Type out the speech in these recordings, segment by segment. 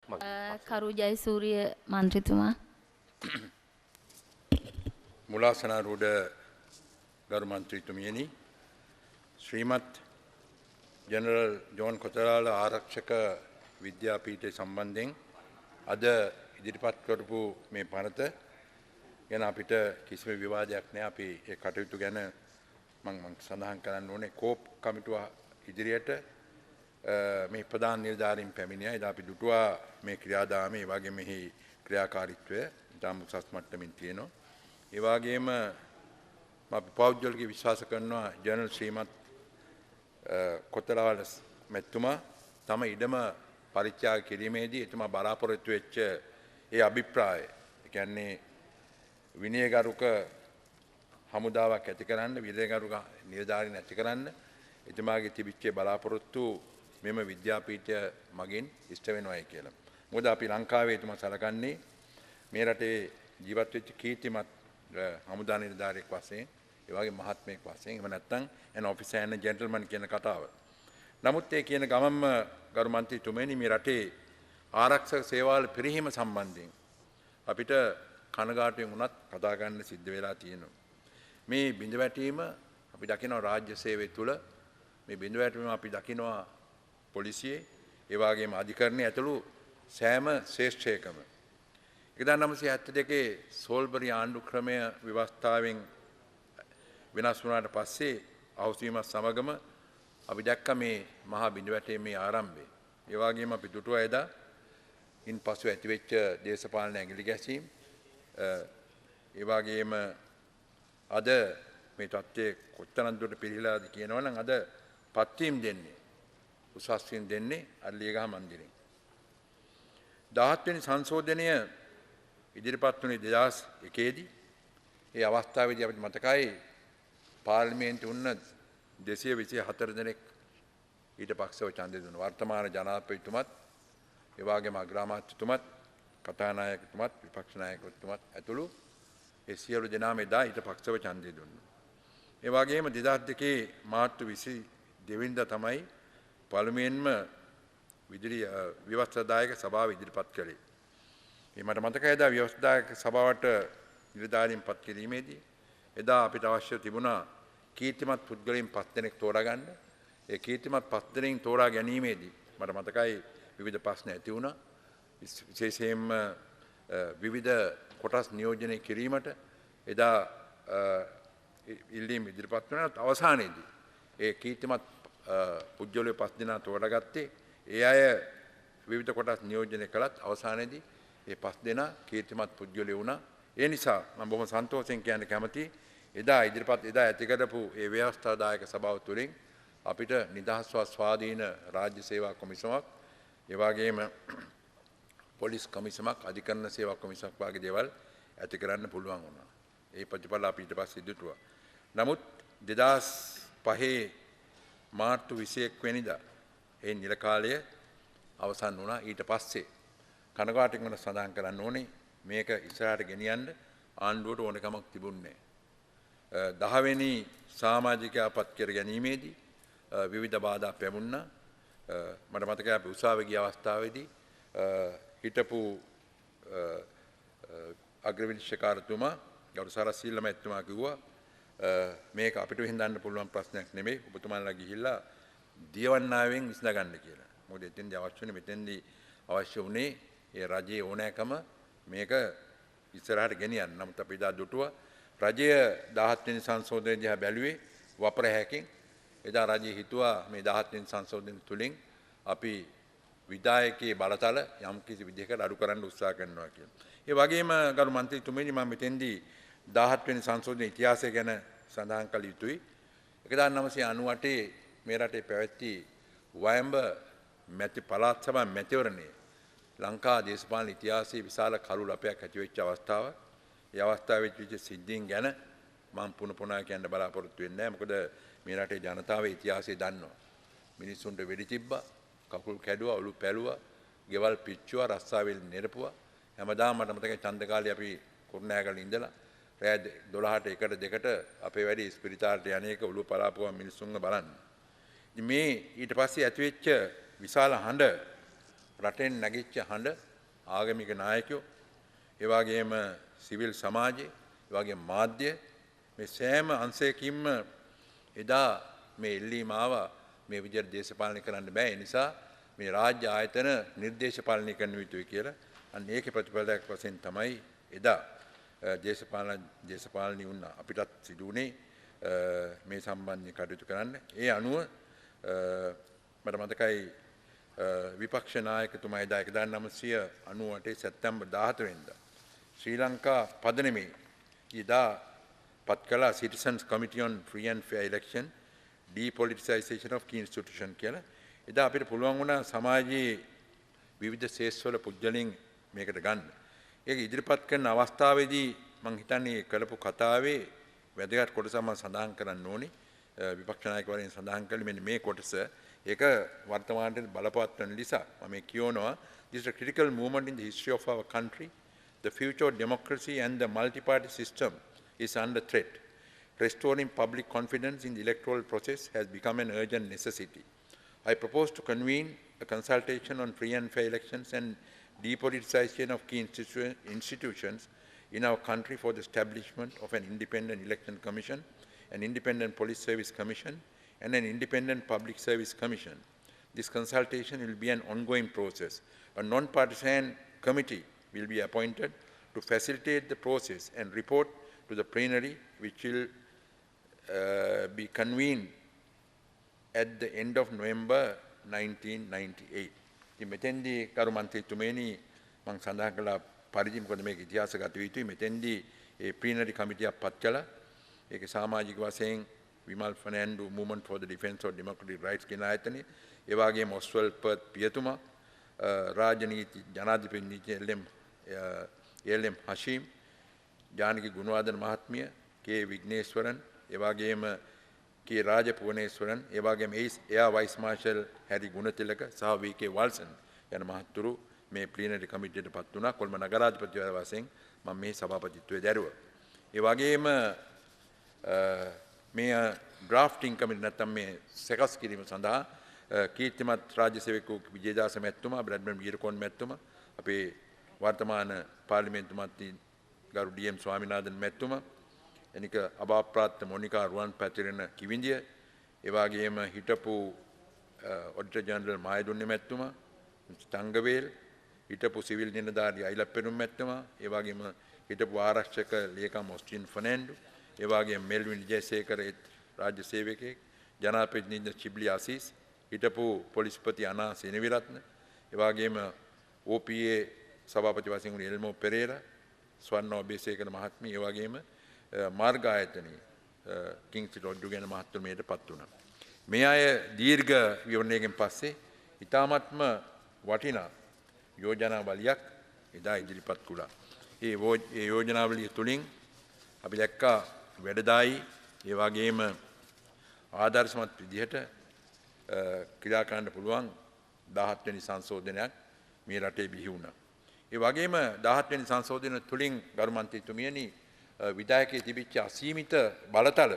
කරු ජයසූරිය මන්ත්‍රීතුමා. මුලාසනාරූඪ ගරු මන්ත්‍රීතුමියනි, ශ්‍රීමත් general John කොතරාල ආරක්ෂක විද්‍යාපීඨය සම්බන්ධයෙන් අද ඉදිරිපත් කරපු මේ පනත ගැන අපිට කිසිම විවාදයක් නැහැ. අපි ඒ කටයුතු ගැන මම සඳහන් කරන්න ඕනේ. කෝප් කමිටුව ඉදිරියට මේ ප්‍රධාන නිලධාරීන් පැමිණියා. එදා අපි දුටුවා මේ ක්‍රියාදාමයේ වගේ මෙහි ක්‍රියාකාරීත්වය ඉතාම උසස් මට්ටමින් තියෙනවා. ඒ වගේම අපි පෞද්ගලික විශ්වාස කරනවා ජනරල් ශ්‍රීමත් කොතරාල මැතිතුමා තම ඉඩම පරිත්‍යාග කිරීමේදී එතුමා බලාපොරොත්තු වෙච්ච ඒ අභිප්‍රාය, ඒ කියන්නේ විනයගරුක හමුදාවක් ඇති කරන්න, විනයගරුක නිලධාරීන් ඇති කරන්න එතුමාගේ තිබිච්ච බලාපොරොත්තු මෙම විද්‍යාපීඨය මගින් ඉෂ්ට වෙනවායි කියලා. මොකද අපි ලංකාවේ එතුමා සලකන්නේ මේ රටේ ජීවත් වෙච්ච කීර්තිමත් හමුදා නිලධාරියෙක් වශයෙන්, ඒ වගේ මහත්මයෙක් වශයෙන්, එහෙම නැත්නම් an officer and a gentleman කියන කතාව. නමුත් ඒ කියන ගමම්ම ගරු මන්ත්‍රීතුමනි, මේ රටේ ආරක්ෂක සේවාවල පිරිහීම සම්බන්ධයෙන් අපිට කනගාටුවෙන් වුණත් කතා ගන්න සිද්ධ වෙලා තියෙනවා. මේ බිඳවැටීම අපි දකිනවා රාජ්‍ය සේවය තුළ, මේ බිඳවැටීම අපි දකිනවා පොලිසියේ, ඒ වගේම අධිකරණයේ ඇතුළු සෑම ශ්‍රේෂ්ඨයකම. 1972 සෝල්බරි ආණ්ඩු ක්‍රමය ව්‍යවස්ථාවෙන් වෙනස් වුණාට පස්සේ අවුස්වීමත් සමගම අපි දැක්ක මේ මහා බිඳවැටීමේ ආරම්භය. ඒ වගේම අපි දුටුවා එදා ඉන් පසු ඇතිවෙච්ච දේශපාලන ඇඟිලි ගැසීම්. ඒ වගේම අද මේ තත්ත්වයේ කොතරම් දුරට පිළිහිලාද කියනවනම් අද පත්වීම් දෙන්නේ, උසස් වීම් දෙන්නේ අල්ලියගහ මන්දිරේ. 17 වෙනි සංශෝධනය ඉදිරිපත් වුණේ 2001 දී. ඒ අවස්ථාවේදී අපිට මතකයි පාර්ලිමේන්තුවේ උන්න 224 දෙනෙක් ඊට පක්ෂව ඡන්දය දුන්නා. වර්තමාන ජනාධිපතිතුමත්, ඒ වගේම අග්‍රාමාත්‍යතුමත්, කතානායකතුමත්, විපක්ෂ නායකතුමත් ඇතුළු ඒ සියලු දෙනාම එදා ඊට පක්ෂව ඡන්දය දුන්නා. ඒ වගේම 2002 මාර්තු 22 වෙනිදා තමයි පාර්ලිමේන්තුවේම ව්‍යවස්ථාදායක සභාව ඉදිරිපත් කළේ. මට මතකයි එදා ව්‍යවස්ථාදායක සභාවට නිලධාරීන් පත් කිරීමේදී එදා අපිට අවශ්‍ය තිබුණා කීර්තිමත් පුද්ගලයන් 5 දෙනෙක් තෝරාගන්න. ඒ කීර්තිමත් 5 දෙනෙන් තෝරා ගැනීමේදී මට මතකයි විවිධ ප්‍රශ්න ඇති වුණා. විශේෂයෙන්ම විවිධ කොටස් නියෝජනය කිරීමට එදා ඉල්ලීම් ඉදිරිපත් වුණා. අවසානයේදී ඒ කීර්තිමත් පුද්ගලයෝ 5 දෙනා තෝරාගත්තේ. ඒ අය විවිධ කොටස් නියෝජනය කළත් අවසානයේදී ඒ 5 දෙනා කීර්තිමත් පුද්ගලයෝ වුණා. ඒ නිසා මම බොහොම සන්තෝෂෙන් කියන්න කැමතියි එදා ඇති කරපු ඒ ව්‍යවස්ථාදායක සභාව තුළින් අපිට නිදහස්ව ස්වාධීන රාජ්‍ය සේවා කොමිසමක්, ඒ වගේම පොලිස් කොමිසමක්, අධිකරණ සේවා කොමිසමක් වගේ දේවල් ඇති කරන්න පුළුවන් වුණා. ඒ ප්‍රතිඵල අපි ඊට පස්සේ ඉදිරියටුවා. නමුත් 2005 මාර්තු 21 වෙනිදා ඒ නිල කාලය අවසන් වුණා. ඊට පස්සේ කනගාටුවෙන් වෙන සඳහන් කරන්න ඕනේ මේක ඉස්සරහට ගෙනියන්න ආණ්ඩුවට ඕනකමක් තිබුණේ නැහැ. 10 වෙනි සමාජිකයා පත් කර ගැනීමේදී විවිධ බාධා පැමුණා. මට මතකයි අපි උසාවියේ ගිය අවස්ථාවේදී හිටපු අග්‍රවිනිශ්චයකාරතුමා ගරු සරසිල්ල මැතිතුමා කිව්වා මේක අපිට විසඳන්න පුළුවන් ප්‍රශ්නයක් නෙමෙයි, ඔබතුමාලා ගිහිල්ලා දියවන්නාවෙන් විසඳගන්න කියලා. මොකද එතෙන්දී අවශ්‍ය වෙන්නේ, මෙතෙන්දී අවශ්‍ය වුණේ ඒ රජයේ ඕනෑකම මේක ඉස්සරහට ගෙනියන්න. නමුත් අපි එදා දුටුවා රජය 17 වෙනි සංශෝධනය දිහා බැලුවේ වපර හැකින්. එදා රජය හිතුවා මේ 17 වෙනි සංශෝධනය තුලින් අපි විධායකයේ බලතල යම් කිසි විදිහකට අඩු කරන්න උත්සාහ කරනවා කියලා. ඒ වගේම ගරු මන්ත්‍රීතුමනි, මම මෙතෙන්දී 17 වෙනි සංශෝධනයේ ඉතිහාසය ගැන සඳහන් කළ යුතුයි. 1998 මේ රටේ පැවැත්ති වයඹ මැති පළාත් සභා මැතිවරණයේ ලංකා දේශපාලන ඉතිහාසයේ විශාල කළු ලපයක් ඇති වෙච්ච අවස්ථාව. ඒ අවස්ථාවේ වෙච්ච සිද්ධීන් ගැන මම පුන කියන්න බලාපොරොත්තු වෙන්නේ නැහැ. මොකද මේ රටේ ජනතාවේ ඉතිහාසය දන්නවා. මිනිස්සුන්ට වෙඩි තිබ්බා, කකුල් කැඩුවා, ඔලු පැලුවා, ගෙවල් පිච්චුවා, රස්සාවෙල් නෙරපුවා. හැමදාම මට මතකයි ඡන්ද කාලේ අපි කුරුණෑගල ඉඳලා රෑ 12ට 1ට 2ට අපේ වැඩි ස්පිරිතාලට යන්නේක ඔලුව පලාපුවා මිනිස්සුන්ව බලන්න. මේ ඊට පස්සේ ඇතිවෙච්ච විශාල හඬ රටෙන් නැගිච්ච හඬ ආගමික නායකයෝ ඒ වගේම සිවිල් සමාජය ඒ වගේම මාධ්‍ය මේ සෑම අංශයකින්ම එදා මේ එල්ලීම ආවා මේ විදිහට දේශපාලනය කරන්න බෑ ඒ නිසා මේ රාජ්‍ය ආයතන නිර්දේශ පාලනය කරන්න යුතුයි කියලා අන්න ඒකේ ප්‍රතිඵලයක් වශයෙන් තමයි එදා දේශපාලනය වුණා අපිටත් සිදු වුණේ මේ සම්බන්ධයෙන් කටයුතු කරන්න. ඒ අනුව මට මතකයි විපක්ෂ නායකතුමා එදා 1998 සැප්තැම්බර් 14 වෙනිදා ශ්‍රී ලංකා පදනමේ ඉදා පත් කළ Citizens Committee on Free and Fair Election Depoliticization of Key Institution කියලා. එදා අපිට පුළුවන් වුණා සමාජයේ විවිධ ශේෂ්ත්‍රවල පුද්ගලයන් මේකට ගන්න. ඒක ඉදිරිපත් කරන අවස්ථාවේදී මම හිතන්නේ කළපු කතාවේ වැදගත් කොටස මම සඳහන් කරන්න ඕනේ. විපක්ෂ නායකවරුන් සඳහන් කළේ මෙන්න මේ කොටස. ඒක වර්තමානයේ බලපවත් වෙන නිසා මම කියනවා this is a critical moment in the history of our country. The future of democracy and the multi-party system is under threat. Restoring public confidence in the electoral process has become an urgent necessity. I propose to convene a consultation on free and fair elections and depoliticization of key institutions in our country for the establishment of an independent election commission, an independent police service commission, and an independent public service commission. This consultation will be an ongoing process. A non-partisan committee will be appointed to facilitate the process and report to the plenary, which will be convened at the end of November 1998. ඉතින් මෙතෙන්දී කරු මන්ත්‍රීතුමනි මම සඳහන් කළ පරිදි මොකද මේක ඉතිහාසගත යුතුයි මෙතෙන්දී ඒ ප්ලීනරි කමිටියක් පත් කළා. ඒකේ සමාජික වශයෙන් Wimal Fernando Movement for the Defence of Democratic Rights කියන ආයතනය, ඒ වගේම ඔස්වල්ඩ් පර්ත් පියතුමා, රාජනීති ජනාධිපති නීති එල්.එම්. හෂීම්, ජානකි ගුණවර්ධන මහත්මිය, කේ විග්නේශ්වරන්, ඒ වගේම කේ රාජපුවනේශ්වරන්, ඒ වගේම එයා වයිස් මාර්ෂල් හැරි ගුණතිලක සහ වී.කේ වල්සන් යන මහත්තුරු මේ ප්ලීනරි කමිටියට පත් වුණා. කොළඹ නගරාධිපති වශයෙන් මම මේ සභාපතිත්වයේ දැරුවා. ඒ වගේම මේ ඩ්‍රාෆ්ටිං කමිටි නැත්නම් මේ සකස් කිරීම සඳහා කීර්තිමත් රාජ්‍ය සේවකයෙකු විජේදාස මැතිතුමා, බ්‍රැඩ්මන් වීරකෝන් මැතිතුමා, අපේ වර්තමාන පාර්ලිමේන්තු මන්ත්‍රී ගරු ඩී.එම්. ස්වාමිනාഥන් මැතිතුමා, එනික අභාප්‍රාප්ත මොනිකා රුවන් පැතිරෙන කිවිඳිය, ඒ වගේම හිටපු ඔඩිටර් ජනරල් මායදුන්නේ මැතිතුමා, තංගවේල්, හිටපු සිවිල් නිලධාරී අයිලප්පෙරුම් මැතිතුමා, ඒ වගේම හිටපු ආරක්ෂක ලේකම් ඔස්ටින් ෆර්නෑන්ඩෝ, ඒ වගේම මෙල්වින් විජේසේකර රාජ්‍ය සේවකයෙක්, ජනාධිපති චිබ්ලි ආසීස්, හිටපු පොලිස්පති අනා සෙනවිරත්න, ඒ වගේම OPA සභාපති වශයෙන් වුණු එල්මෝ පෙරේරා, ස්වර්ණ ඔබේසේකර මහත්මිය, ඒ වගේම මාර්ග ආයතනයේ කිංස්ලි රොඩ්රිගස් මහත්තුරු මේට පත් වුණා. මේ අය දීර්ඝ විවරණයකින් පස්සේ ඊ타මත්ම වටිනා යෝජනාවලියක් එදා ඉදිරිපත් කළා. ඒ යෝජනාවලිය තුලින් අපි දැක්කා වැඩදායි ඒ වගේම ආදර්ශමත් විදිහට ක්‍රියා කරන්න පුළුවන් 17 වෙනි සංශෝධනයක් මේ රටේ බිහි වුණා. ඒ වගේම 17 වෙනි සංශෝධන තුලින් ගරු මන්ත්‍රීතුමියනි විධායකයේ තිබිච්ච අසීමිත බලතල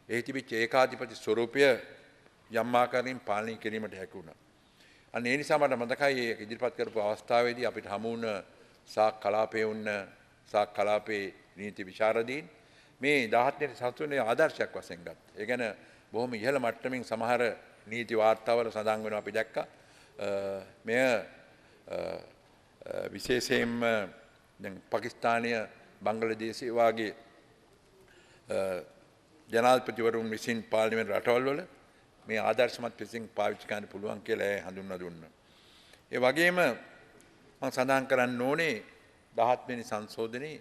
ඒ තිබිච්ච ඒකාධිපති ස්වරූපය යම් ආකාරයෙන් පාලනය කිරීමට හැකි වුණා. අන්න ඒ නිසා මට මතකයි ඒක ඉදිරිපත් කරපු අවස්ථාවේදී අපිට හමු වුණ සාක් කලාපයේ නීති විශාරදීන් මේ 17 වෙනි සංශෝධනයේ ආදර්ශයක් වශයෙන් ගත්තා. ඒ කියන්නේ බොහොම ඉහළ මට්ටමින් සමහර නීති වාර්තාවල සඳහන් වෙනවා අපි දැක්කා. මෙය විශේෂයෙන්ම දැන් පාකිස්තානීය බංග්ලාදේශය වාගේ ජනාධිපතිවරුන් විසින් පාර්ලිමේන්තු රටවල් වල මේ ආදර්ශමත් විසින් පාවිච්චි කරන්න පුළුවන් කියලා හඳුන්වා දුන්නා. ඒ වගේම මම සඳහන් කරන්න ඕනේ 17 වෙනි සංශෝධනයේ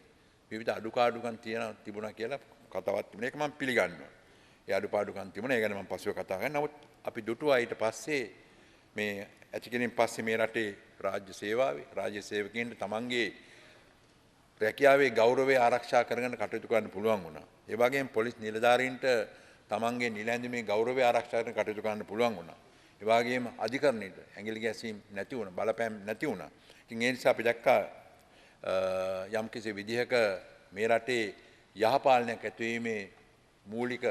විවිධ අඩුපාඩුකම් තිබුණා කියලා කතාවක් තිබුණා. ඒක මම පිළිගන්නවා. ඒ අඩුපාඩුකම් තිබුණා. ඒ ගැන මම පස්සේ කතා කරනවා. නමුත් අපි දුටුවා ඊට පස්සේ මේ ඇතිකෙනින් පස්සේ මේ රටේ රාජ්‍ය සේවාවේ රාජ්‍ය සේවකයන්ට තමන්ගේ රැකියාවේ ගෞරවය ආරක්ෂා කරගෙන කටයුතු කරන්න පුළුවන් වුණා. ඒ වගේම පොලිස් නිලධාරීන්ට තමන්ගේ නිල ඇඳුමේ ගෞරවය ආරක්ෂා කරගෙන කටයුතු කරන්න පුළුවන් වුණා. ඒ වගේම අධිකරණයට ඇඟිලි ගැසීම් නැති වුණා, බලපෑම් නැති වුණා. ඉතින් ඒ නිසා අපි දැක්කා යම් කිසි විදිහක මේ රටේ යහපාලනයක් ඇතිවීමේ මූලික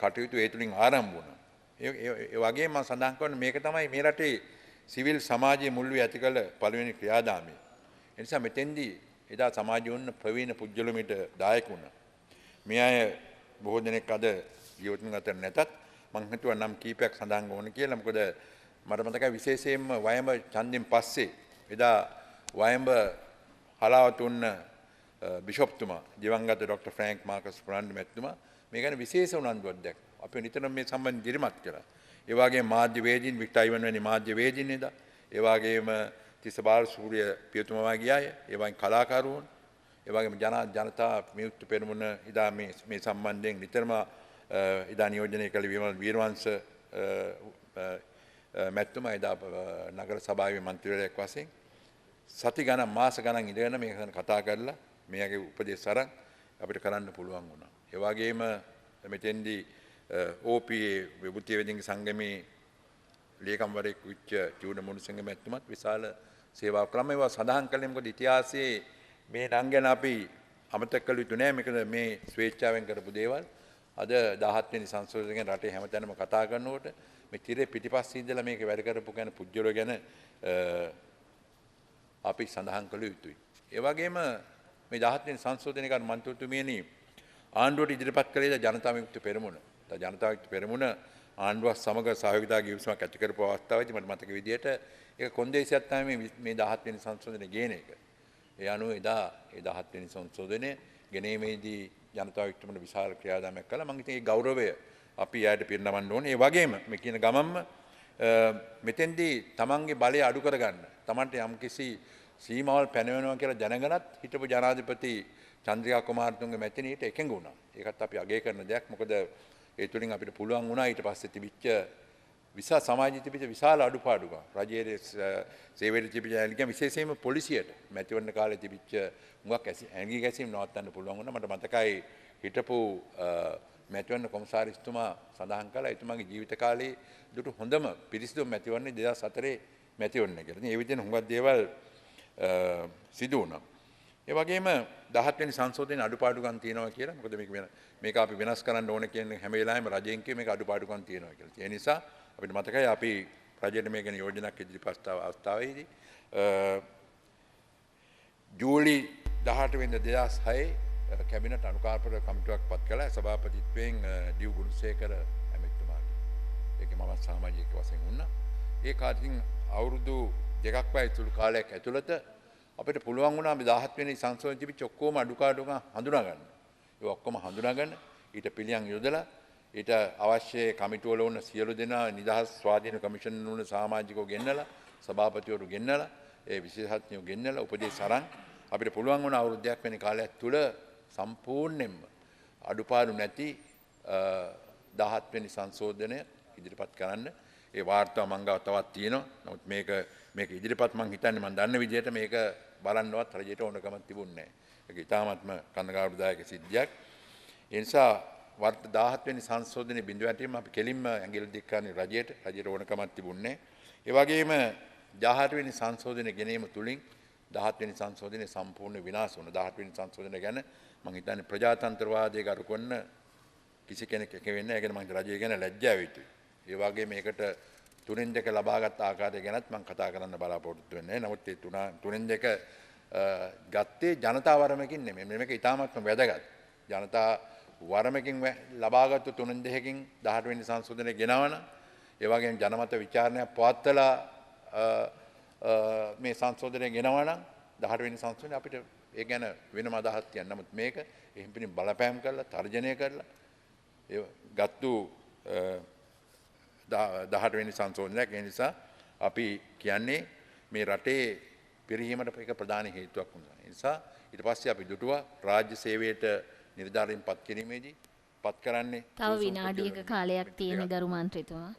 කටයුතු ඒ තුලින් ආරම්භ වුණා. ඒ වගේම මම සඳහන් කරන්නේ මේක තමයි මේ රටේ සිවිල් සමාජයේ මුල් වී ඇති කළ පළවෙනි ක්‍රියාදාමය. ඒ නිසා මෙතෙන්දී එදා සමාජයේ වුණ ප්‍රවීණ පුද්ගලමිට දායක වුණා. මේ අය බොහෝ දෙනෙක් අද ජීවිතුන් අතර නැතත් මං හිතුවා නම් කීපයක් සඳහන් ඕන කියලා. මොකද මට මතකයි විශේෂයෙන්ම වයඹ ඡන්දෙන් පස්සේ එදා වයඹ හලාවතුන්න බිෂොප්තුමා දිවංගත ඩොක්ටර් ෆ්‍රැන්ක් මාකස් ප්‍රාන්ඩ් මැතිතුමා මේ ගැන විශේෂ උනන්දුවක් දැක්වුවා. අපි නිතරම මේ සම්බන්ධ දිරිමත් කළා. ඒ වගේම මාධ්‍ය වේදීන් වික්ටර් අයිවන් වැනි මාධ්‍ය වේදීන් එදා ඒ වගේම තිස්ස බාලසූරිය පියතුමා ගියා අය ඒ වගේම කලාකරුවන් ඒ වගේම ජනතා විමුක්ති පෙරමුණ එදා මේ සම්බන්ධයෙන් නිතරම එදා නියෝජනය කළ විමල් වීරවංශ මැතිතුමා එදා නගර සභාවේ මන්ත්‍රීවරයෙක් වශයෙන් සති ගණන් මාස ගණන් ඉඳගෙන මේක ගැන කතා කරලා මෙයාගේ උපදෙස් අරන් අපිට කරන්න පුළුවන් වුණා. ඒ වගේම මෙතෙන්දී OPA විභූතිය වේදිකේ සංගමේ ලේකම්වරයෙක් විච්ච චූඩ මුණුසිංහ මැතිතුමත් විශාල සේවාවක් කළා. මේවා සඳහන් කළේ මොකද ඉතිහාසයේ මේ නම් ගැන අපි අමතක කළ යුතු නෑ. මේක මේ ස්වේච්ඡාවෙන් කරපු දේවල්. අද 17 වෙනි සංශෝධනය ගැන රටේ හැමතැනම කතා කරනකොට මේ තිරේ පිටිපස්සේ ඉඳලා මේක වැඩ කරපු ගැන පුජ්‍යල ගැන අපි සඳහන් කළ යුතුයි. ඒ වගේම මේ 17 වෙනි සංශෝධනය කරන මන්ත්‍රීතුමියනි ආණ්ඩුවට ඉදිරිපත් කළේ ජනතා විමුක්ති පෙරමුණ. ජනතා විමුක්ති පෙරමුණ ආණ්ඩුවත් සමග සහයෝගිතා ගිවිසුමක් ඇති කරපු අවස්ථාවේදී මට මතක විදිහට ඒක කොන්දේසියක් තමයි මේ 17 වෙනි සංශෝධනය ගේන එක. ඒ අනුව එදා ඒ 17 වෙනි සංශෝධනය ගෙනීමේදී ජනතා විමුක්ති පෙරමුණ විශාල ක්‍රියාදාමයක් කළා. මම හිතන්නේ ඒ ගෞරවය අපි යායට පිරිනමන්න ඕනේ. ඒ වගේම මේ කියන ගමම්ම මෙතෙන්දී තමන්ගේ බලය අඩු කරගන්න තමන්ට යම්කිසි සීමාවල් පැනවෙනවා කියලා දැනගෙනත් හිටපු ජනාධිපති චන්ද්‍රිකා කුමාරතුංග මැතිණියට එකඟ වුණා. ඒකත් අපි අගය කරන දෙයක්. මොකද ඒ තුලින් අපිට පුළුවන් වුණා ඊට පස්සේ තිබිච්ච විශාල සමාජයේ තිබිච්ච විශාල අඩුපාඩුකම් රජයේ සේවයට තිබිච්ච ඇලිගම් විශේෂයෙන්ම පොලිසියට මැතිවරණ කාලේ තිබිච්ච මුගක් ඇඟි ගැසීම් නවත්තන්න පුළුවන් වුණා. මට මතකයි හිටපු මැතිවරණ කොමසාරිස්තුමා සඳහන් කළා එතුමාගේ ජීවිත කාලේ දුටු හොඳම පිරිසිදු මැතිවරණේ 2004 මැතිවරණය කියලා. ඉතින් ඒ විදිහෙන් හුඟක් දේවල් සිදු වුණා. ඒ වගේම 17 වෙනි සංශෝධනයේ අඩුපාඩුකම් තියෙනවා කියලා. මොකද මේක අපි වෙනස් කරන්න ඕන කියන හැම වෙලාවෙම රජයෙන් කිය මේක අඩුපාඩුකම් තියෙනවා කියලා. ඒ නිසා අපිට මතකයි අපි රජයට මේ ගැන යෝජනාවක් ඉදිරිපත් අවස්ථාවේදී ජූලි 18 වෙනිදා 2006 කැබිනට් අනුකාපන කමිටුවක් පත් කළා සභාපතිත්වයෙන් ඩිව් ගුණසේකර ඇමතිතුමාගේ. ඒකේ මම සමාජික වශයෙන් වුණා. ඒ කාලෙකින් අවුරුදු දෙකක් වගේ සුළු කාලයක් ඇතුළත අපිට පුළුවන් වුණා මේ 17 වෙනි සංශෝධනයේ තිබිච්ච ඔක්කොම අඩුපාඩුකම් හඳුනා ගන්න. ඒ ඔක්කොම හඳුනාගෙන ඊට පිළියම් යොදලා ඊට අවශ්‍ය කමිටුවල වුණ සියලු දෙනා නිදහස් ස්වාධීන කමිෂන් වුණ සමාජිකව ගෙන්නලා සභාපතිවරු ගෙන්නලා ඒ විශේෂඥයෝ ගෙන්නලා උපදෙස් අරන් අපිට පුළුවන් වුණ අවුරුද්දක් වෙන කාලයක් තුල සම්පූර්ණයෙන්ම අඩුපාඩු නැති 17 වෙනි සංශෝධනය ඉදිරිපත් කරන්න ඒ වාර්තාව මං ගාව තවත් තියෙනවා. නමුත් මේක ඉදිරිපත් මං හිතන්නේ මං දන්න විදිහට මේක බලන්නවත් රජයට ඕනකමක් තිබුණේ නැහැ. ඒක ඉතාමත්ම කනගාටුදායක සිද්ධියක්. ඒ නිසා 17 වෙනි සංශෝධනයේ බිඳුව ඇටීම අපි කෙලින්ම ඇඟිලි දික් කරන්නේ රජයට ඕනකමක් තිබුණේ නැහැ. ඒ වගේම 18 වෙනි සංශෝධනය ගෙනීම තුලින් 17 වෙනි සංශෝධනය සම්පූර්ණ විනාශ වුණා. 18 වෙනි සංශෝධනය ගැන මං හිතන්නේ ප්‍රජාතන්ත්‍රවාදයේ කරු කරන කිසි කෙනෙක් එක වෙන්නේ නැහැ. ඒක මං රජය ගැන ලැජ්ජාව යුතුයි. ඒ වගේ මේකට 3-2 ලබාගත් ආකාරය ගැනත් මම කතා කරන්න බලාපොරොත්තු වෙන්නේ. නමුත් ඒ 3-2 ගත්තේ ජනතා වරමකින් නෙමෙයි. මේක ඉතාමත්ම වැදගත්. ජනතා වරමකින් ලබාගත්තු 3-2කින් 18 වෙනි සංශෝධනය ගෙනවන ඒ වගේම ජනමත විචාරණයක් පවත්වලා මේ සංශෝධනය ගෙනවන 18 වෙනි සංශෝධනය අපිට ඒ ගැන වෙනම අදහස් තියන්න. නමුත් මේක එහෙම පිටින් බලපෑම් කරලා තර්ජනය කරලා ඒ ගත්තු 18 වෙනි සංශෝධනයක්. ඒ නිසා අපි කියන්නේ මේ රටේ පිරිහීමට ඒක ප්‍රධාන හේතුවක් වුණා. ඒ නිසා ඊට පස්සේ අපි දුටුවා රාජ්‍ය සේවයට නිලධාරීන් පත් කිරීමේදී පත් කරන්නේ තව විනාඩියක කාලයක් තියෙන ගරු මන්ත්‍රීතුමා.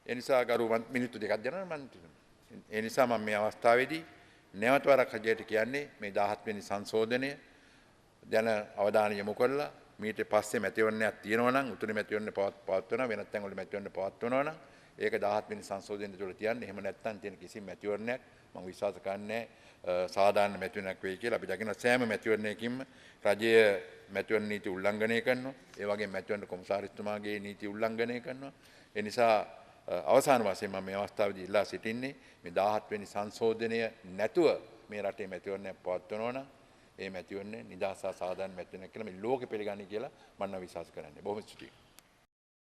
ඒ නිසා ගරු මිනිත්තු දෙකක් දෙනවා මන්ත්‍රීතුමා. ඒ නිසා මම මේ අවස්ථාවේදී නැවත වරක් රජයට කියන්නේ මේ 17 වෙනි සංශෝධනය දැන අවධානය යොමු කරලා මීට පස්සේ මැතිවරණයක් තියෙනවා නම් උතුරු මැතිවරණ පවත්වනවා වෙනත් තැන් වල මැතිවරණ පවත්වනවා නම් ඒක 17 වෙනි සංශෝධනය තුළ තියන්නේ. එහෙම නැත්නම් තියෙන කිසිම මැතිවරණයක් මම විශ්වාස කරන්නේ සාධාරණ මැතිවරණයක් වෙයි කියලා. අපි දකින සෑම මැතිවරණයකින්ම රජය මැතිවරණ නීති උල්ලංඝනය කරනවා. ඒ වගේම මැතිවරණ කොමසාරිස්තුමාගේ නීති උල්ලංඝනය කරනවා. ඒ නිසා අවසාන වශයෙන් මම මේ අවස්ථාවේදී ඉල්ලා සිටින්නේ මේ 17 වෙනි සංශෝධනය නැතුව මේ රටේ මැතිවරණයක් පවත්වනවා නම් ඒ මැතිවරණය නිදහස් සහ සාධාරණ මැතිවරණයක් කියලා මේ ලෝකෙ පිළිගන්නේ කියලා මම විශ්වාස කරන්නේ. බොහොම ස්තුතියි.